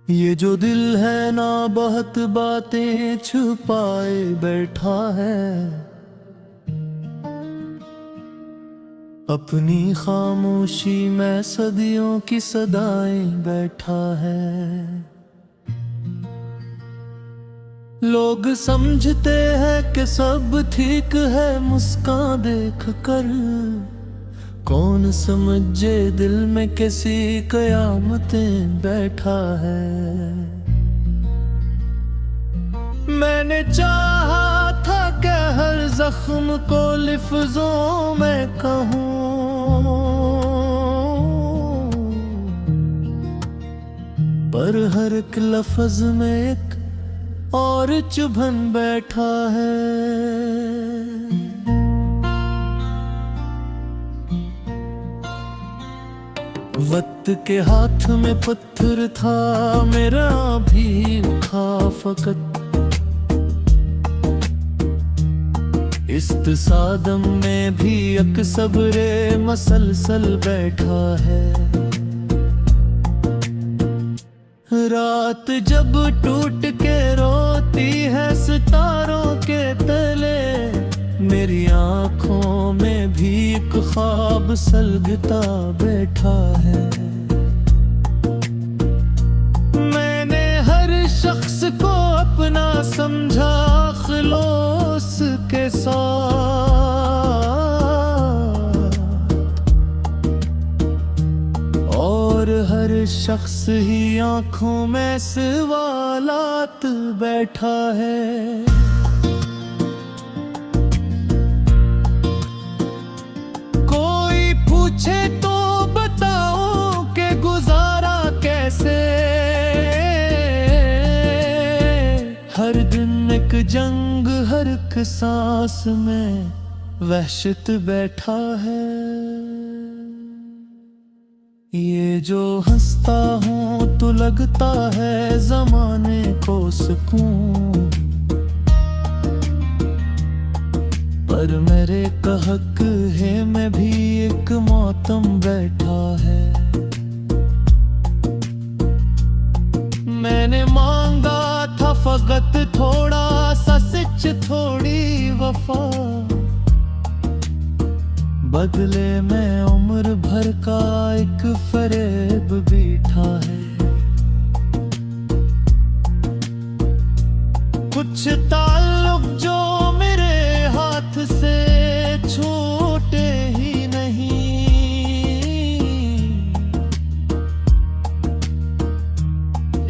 ये जो दिल है ना बहुत बातें छुपाए बैठा है, अपनी खामोशी में सदियों की सदाएं बैठा है। लोग समझते हैं कि सब ठीक है मुस्कान देख कर, कौन समझे दिल में कैसी कयामतें बैठा है। मैंने चाहा था कि हर जख्म को लिफ्जों में कहूं, पर हर एक लफ्ज में एक और चुभन बैठा है। वक्त के हाथ में पत्थर था मेरा भी था फकत, इस तसादम में भी एक सब्रे मसलसल बैठा है। रात जब टूट के रोती है सितारों के तले, मेरी आँखों में भी एक ख्वाब सलगता बैठा है। मैंने हर शख्स को अपना समझा खिलोस के साथ, और हर शख्स ही आँखों में सवालात बैठा है। पूछे तो बताओ कि गुजारा कैसे, हर दिन एक जंग हर एक सांस में वहशत बैठा है। ये जो हंसता हूँ तो लगता है जमाने को सुकून, पर मेरे कहक है में भी एक मौतम बैठा है। मैंने मांगा था फकत थोड़ा सा सच थोड़ी वफा, बदले में उम्र भर का एक फरेब बैठा है। कुछ ताल्लुक जो मेरे हाथ से छूटे ही नहीं,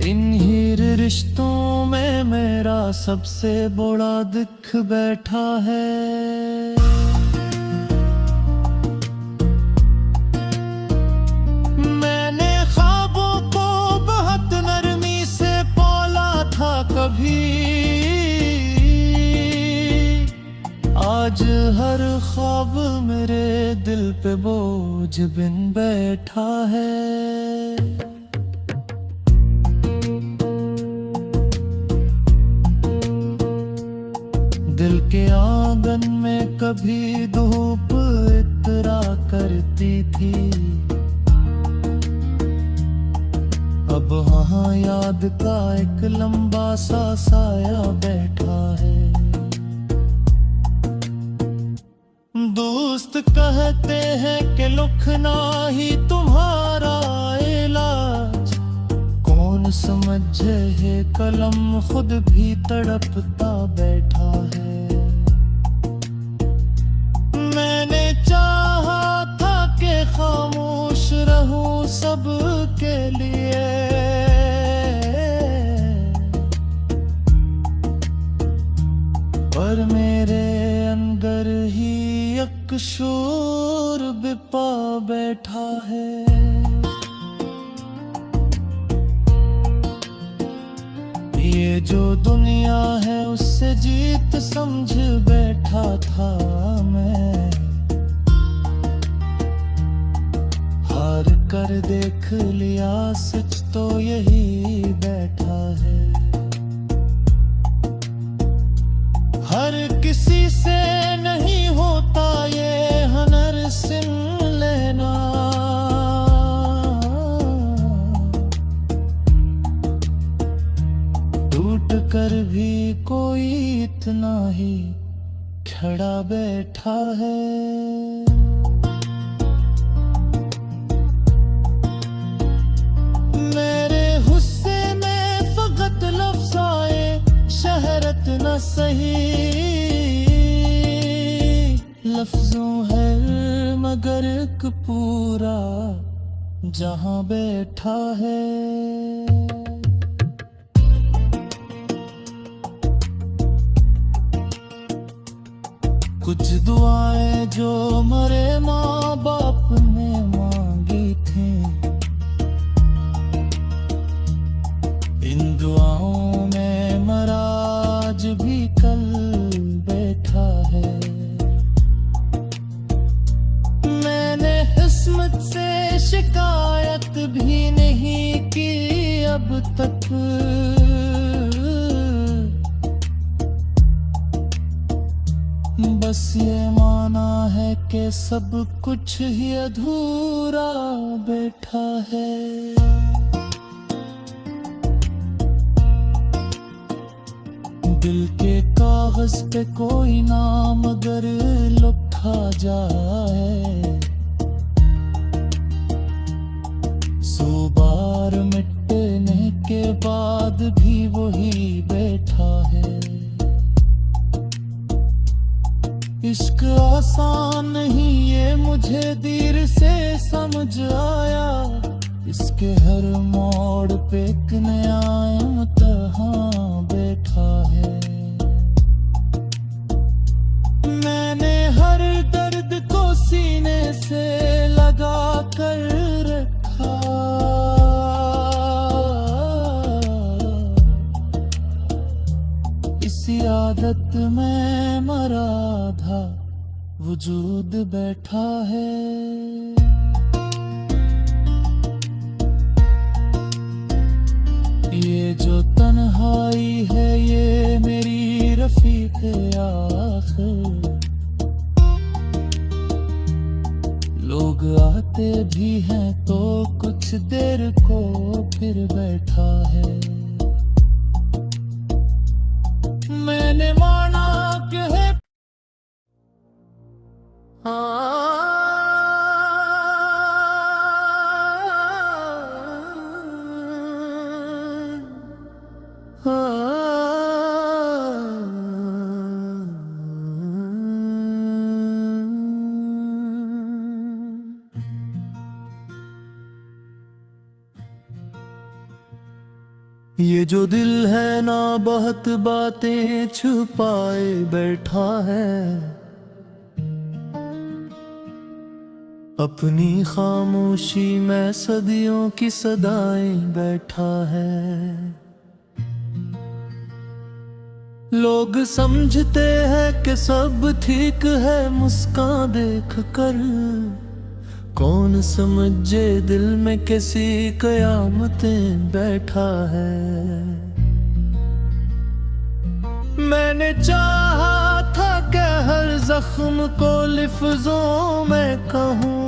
इन्हीं रिश्तों में मेरा सबसे बड़ा दुख बैठा है। मैंने ख्वाबों को बहुत नरमी से पाला था कभी, आज हर ख्वाब मेरे दिल पे बोझ बिन बैठा है। दिल के आंगन में कभी धूप इतरा करती थी, अब वहाँ याद का एक लंबा सा साया बैठा है। दोस्त कहते हैं कि लिखना ही तुम्हारा इलाज, कौन समझे है कलम खुद भी तड़पता बैठा है। मैंने चाहा था कि खामोश रहूं सबके लिए, पर मेरे अंदर ही एक शोर बिपा बैठा है। ये जो दुनिया है उससे जीत समझ बैठा था मैं, कर देख लिया सच तो यही बैठा है। हर किसी से नहीं होता ये हनर सिम लेना। टूट कर भी कोई इतना ही खड़ा बैठा है। मेरे गुस्से में फकत लफ्ज़ आए शहरत न सही। लफ्जों है मगर एक पूरा जहां बैठा है। कुछ दुआएं जो मरे माँ बाप ने मांगी थी, इन दुआओं में मरा आज भी कल बैठा है। मैंने किस्मत से शिकायत भी नहीं की अब तक। बस ये माना है कि सब कुछ ही अधूरा बैठा है। दिल के कागज पे कोई नाम अगर लिखा जाए, 100 बार मिटने के बाद भी वही बैठा है। इश्क आसान नहीं ये मुझे देर से समझ आया। इसके हर मोड़ पे एक नया इम्तिहान बैठा है। मैंने हर दर्द को सीने से लगा कर रखा। इसी आदत में मरा था वजूद बैठा है। ये जो तन्हाई है ये मेरी रफीक आखिर। लोग आते भी हैं तो कुछ देर को फिर बैठा है। मैंने माना कि है ये जो दिल है ना बहुत बातें छुपाए बैठा है। अपनी खामोशी में सदियों की सदाएं बैठा है। लोग समझते हैं कि सब ठीक है मुस्कान देख कर। कौन समझे दिल में कैसी कयामतें बैठा है। मैंने चाहा था कि हर जख्म को लफ्जों में कहूँ,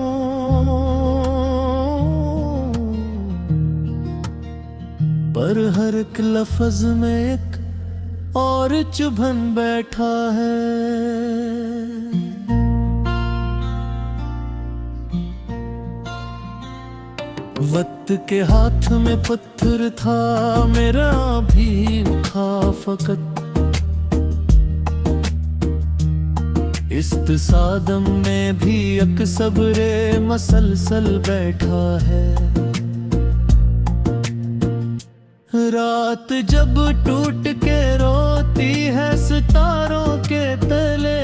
पर हर एक लफ्ज में एक और चुभन बैठा है। वक्त के हाथ में पत्थर था मेरा भी उठा फकत। इस तसादम में भी एक सब्रे मसलसल बैठा है। रात जब टूट के रोती है सितारों के तले,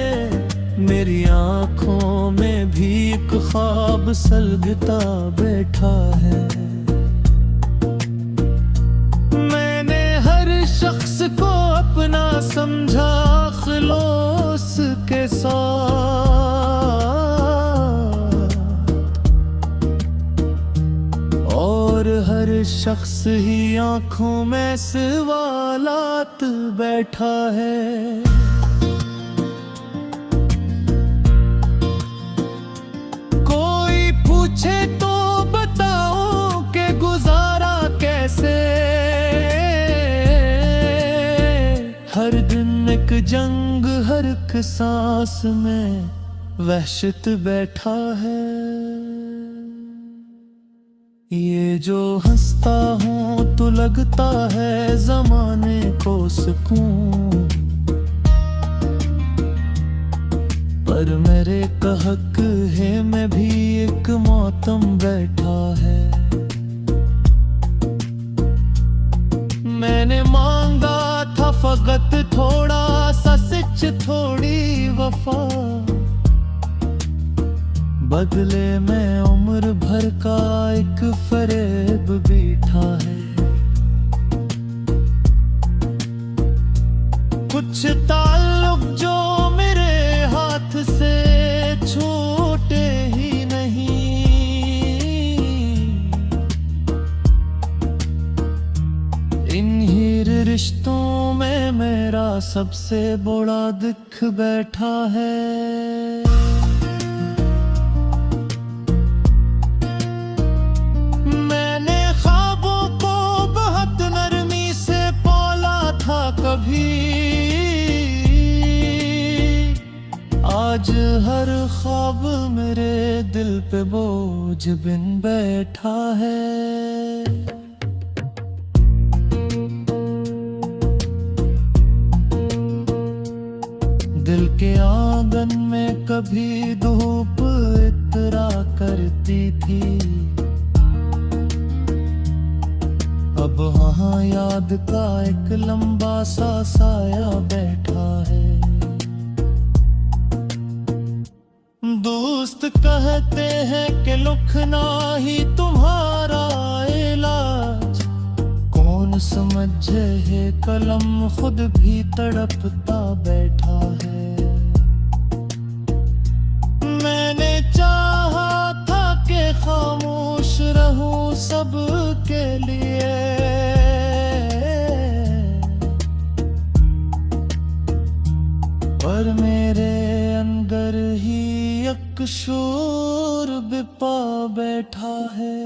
मेरी आँखों में भी एक ख्वाब सलगता बैठा है। मैंने हर शख्स को अपना समझा खलूस के साथ। शख्स ही आंखों में सवालात बैठा है। कोई पूछे तो बताओ कि गुजारा कैसे, हर दिन एक जंग हर एक सांस में वहशत बैठा है। ये जो हंसता हूँ तो लगता है जमाने को सुकून, पर मेरे कहक है में भी एक मौतम बैठा है। मैंने मांगा था फकत थोड़ा सा सच, थोड़ी वफा, बदले में उम्र भर का एक फरेब बैठा है। कुछ ताल्लुक जो मेरे हाथ से छूटे ही नहीं, इन्हीं रिश्तों में मेरा सबसे बड़ा दुख बैठा है। आज हर ख्वाब मेरे दिल पे बोझ बिन बैठा है। दिल के आंगन में कभी धूप इतरा करती थी, अब वहाँ याद का एक लंबा सा साया बैठा है। दोस्त कहते हैं कि लिखना ही तुम्हारा इलाज, कौन समझे है कलम खुद भी तड़पता बैठा है। मैंने चाहा था कि खामोश रहूं सबके लिए, पर मेरे अंदर ही एक शोर बिपा बैठा है।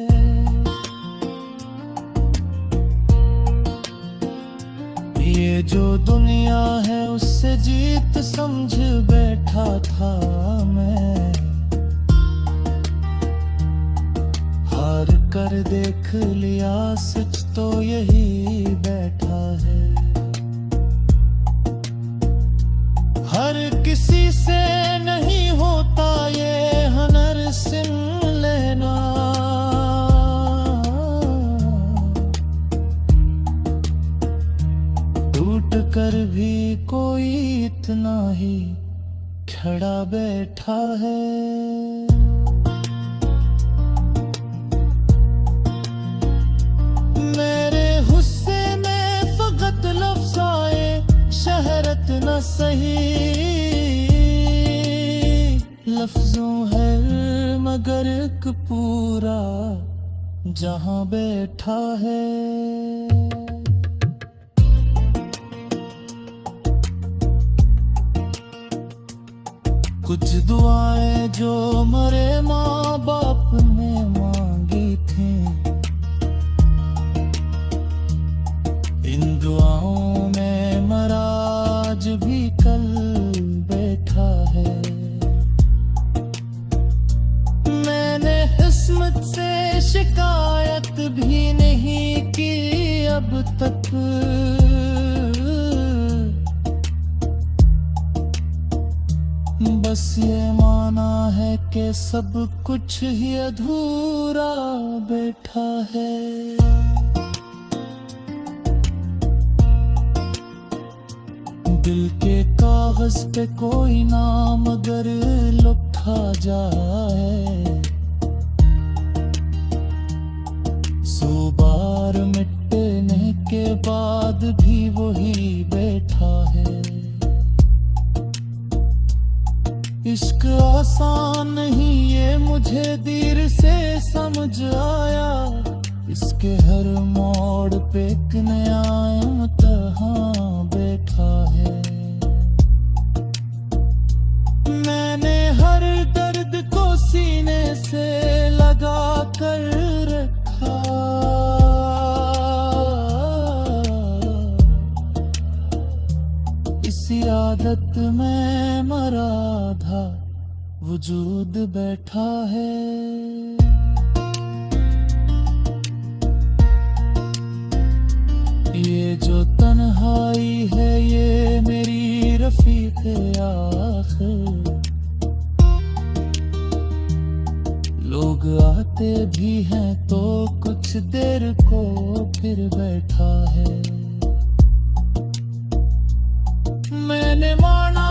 ये जो दुनिया है उससे जीत समझ बैठा था मैं, हार कर देख लिया सच तो यही बैठा है। हर किसी से नहीं होता ये हनर सिन लेना, टूट कर भी कोई इतना ही खड़ा बैठा है। मेरे गुस्से में फकत लफ्ज़ आए, शहरत न सही, लफ्जों है मगर एक पूरा जहां बैठा है। कुछ दुआएं जो मरे माँ बाप ने मांगी थी, इन दुआओं में मराज भी कल बैठा है। मैंने किस्मत से शिकायत भी नहीं की अब तक, बस ये माना है कि सब कुछ ही अधूरा बैठा है। दिल के कागज पे कोई नाम अगर लिखा जाए, 100 बार मिटने के बाद भी वही बैठा है। इश्क आसान नहीं ये मुझे देर से समझ आया, इसके हर मोड़ पे एक नया इम्तिहान बैठा है। मैंने हर दर्द को सीने से लगा कर रखा, इसी आदत में मरा था वजूद बैठा है। ये जो तन्हाई है ये मेरी रफीक आखिर, लोग आते भी हैं तो कुछ देर को फिर बैठा है। मैंने माना